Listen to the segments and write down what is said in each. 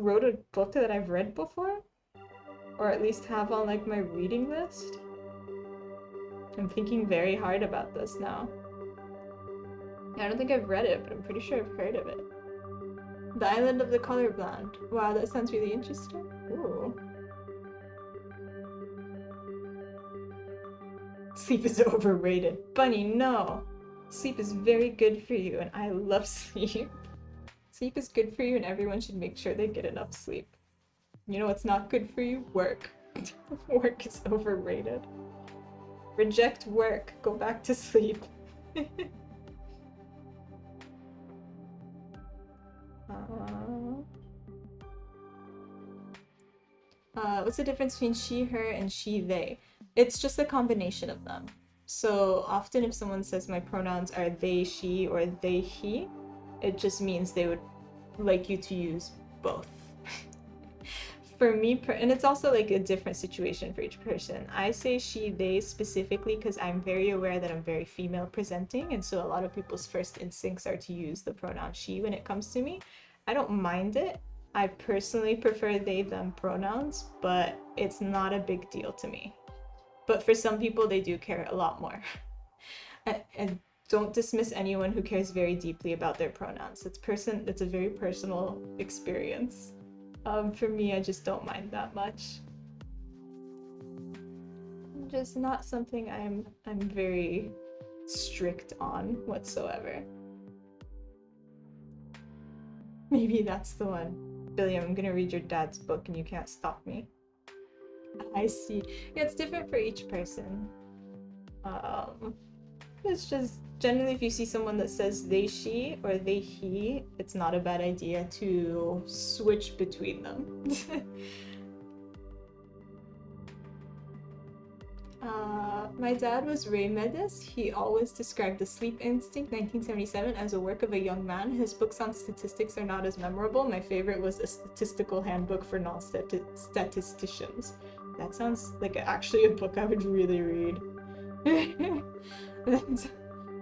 wrote a book that I've read before, or at least have on like my reading list. I'm thinking very hard about this now. I don't think I've read it, but I'm pretty sure I've heard of it. The Island of the Colorblind. Wow, that sounds really interesting. Ooh. Sleep is overrated. Bunny, no! Sleep is very good for you, and I love sleep. Sleep is good for you, and everyone should make sure they get enough sleep. You know what's not good for you? Work. Work is overrated. Reject work. Go back to sleep. What's the difference between she, her, and she, they? It's just a combination of them. So often if someone says my pronouns are they, she, or they, he, it just means they would like you to use both. For me, and it's also like a different situation for each person. I say she, they specifically because I'm very aware that I'm very female presenting, and so a lot of people's first instincts are to use the pronoun she when it comes to me. I don't mind it. I personally prefer they, them pronouns, but it's not a big deal to me. But for some people, they do care a lot more. And don't dismiss anyone who cares very deeply about their pronouns. It's a very personal experience. For me, I just don't mind that much. Just not something I'm very strict on whatsoever. Maybe that's the one. Billy, I'm gonna read your dad's book and you can't stop me. I see. Yeah, it's different for each person. It's just generally if you see someone that says they, she, or they, he, it's not a bad idea to switch between them. My dad was Ray Medes. He always described The Sleep Instinct, 1977, as a work of a young man. His books on statistics are not as memorable. My favorite was A Statistical Handbook for Non-Statisticians. That sounds like actually a book I would really read.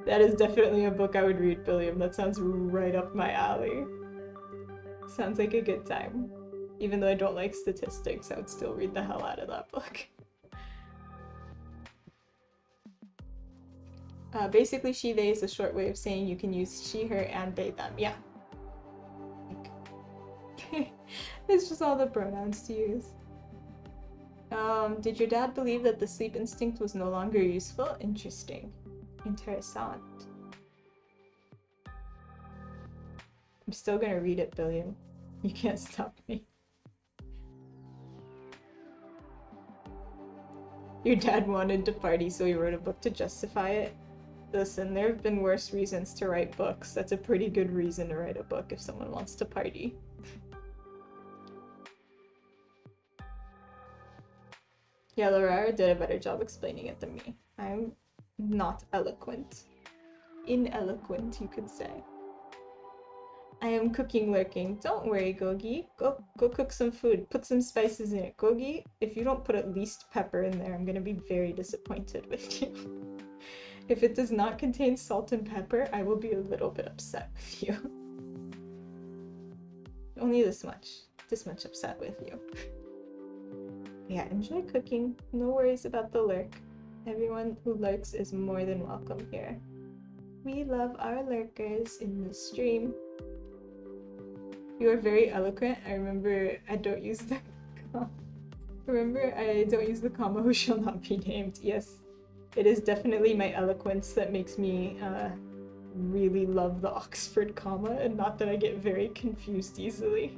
That is definitely a book I would read, Billiam. That sounds right up my alley. Sounds like a good time. Even though I don't like statistics, I would still read the hell out of that book. Basically, she, they is a short way of saying you can use she, her, and they, them. Yeah. It's just all the pronouns to use. Did your dad believe that the sleep instinct was no longer useful? Interesting. Interessant. I'm still gonna read it, Billiam. You can't stop me. Your dad wanted to party, so he wrote a book to justify it. Listen, there have been worse reasons to write books. That's a pretty good reason to write a book if someone wants to party. Yeah, Laura did a better job explaining it than me. I'm not eloquent. Ineloquent, you could say. I am cooking lurking. Don't worry, Gogi. Go cook some food. Put some spices in it. Gogi, if you don't put at least pepper in there, I'm gonna be very disappointed with you. If it does not contain salt and pepper, I will be a little bit upset with you. Only this much upset with you. Yeah, enjoy cooking. No worries about the lurk. Everyone who lurks is more than welcome here. We love our lurkers in the stream. You are very eloquent. I remember I don't use the comma who shall not be named. Yes, it is definitely my eloquence that makes me really love the Oxford comma, and not that I get very confused easily.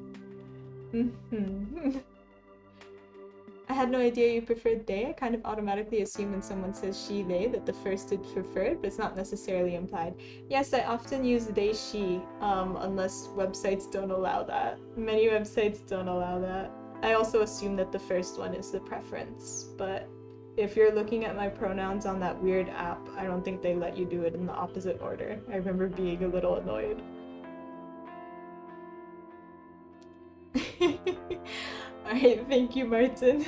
I had no idea you preferred they. I kind of automatically assume when someone says she, they, that the first is preferred, but it's not necessarily implied. Yes, I often use they, she, unless websites don't allow that. Many websites don't allow that. I also assume that the first one is the preference, but if you're looking at my pronouns on that weird app, I don't think they let you do it in the opposite order. I remember being a little annoyed. Alright, thank you, Martin.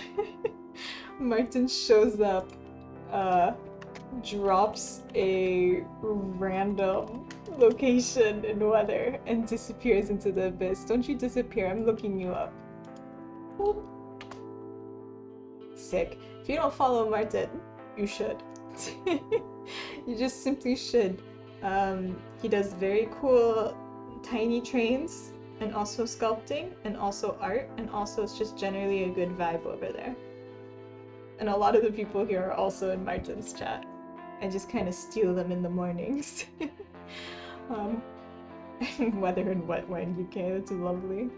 Martin shows up, drops a random location and weather and disappears into the abyss. Don't you disappear, I'm looking you up. Boop. Sick. If you don't follow Martin, you should. You just simply should. He does very cool tiny trains and also sculpting and also art and also it's just generally a good vibe over there. And a lot of the people here are also in Martin's chat. I just kind of steal them in the mornings. Weather and wet wine UK, that's lovely.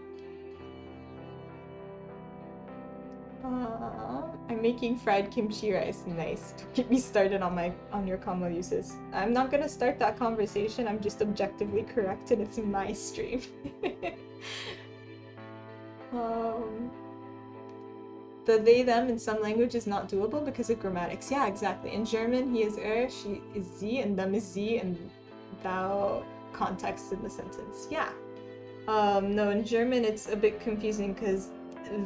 I'm making fried kimchi rice. Nice. Don't get me started on your combo uses. I'm not gonna start that conversation. I'm just objectively correct, and it's my stream. The they them in some language is not doable because of grammatics. Yeah, exactly. In German, he is she is sie, and them is sie, and thou context in the sentence. Yeah. No, in German it's a bit confusing because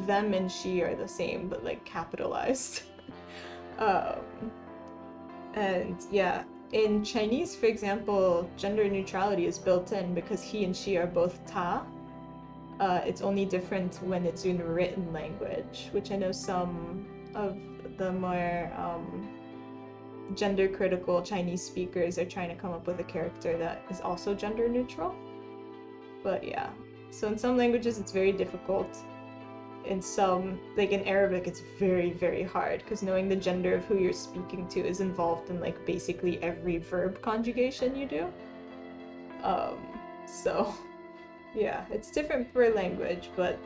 them and she are the same, but like capitalized. And yeah, in Chinese, for example, gender neutrality is built in because he and she are both ta. It's only different when it's in written language, which I know some of the more gender critical Chinese speakers are trying to come up with a character that is also gender neutral. But yeah, so in some languages it's very difficult. In some, like in Arabic, it's very, very hard because knowing the gender of who you're speaking to is involved in like basically every verb conjugation you do. So yeah, it's different per language, but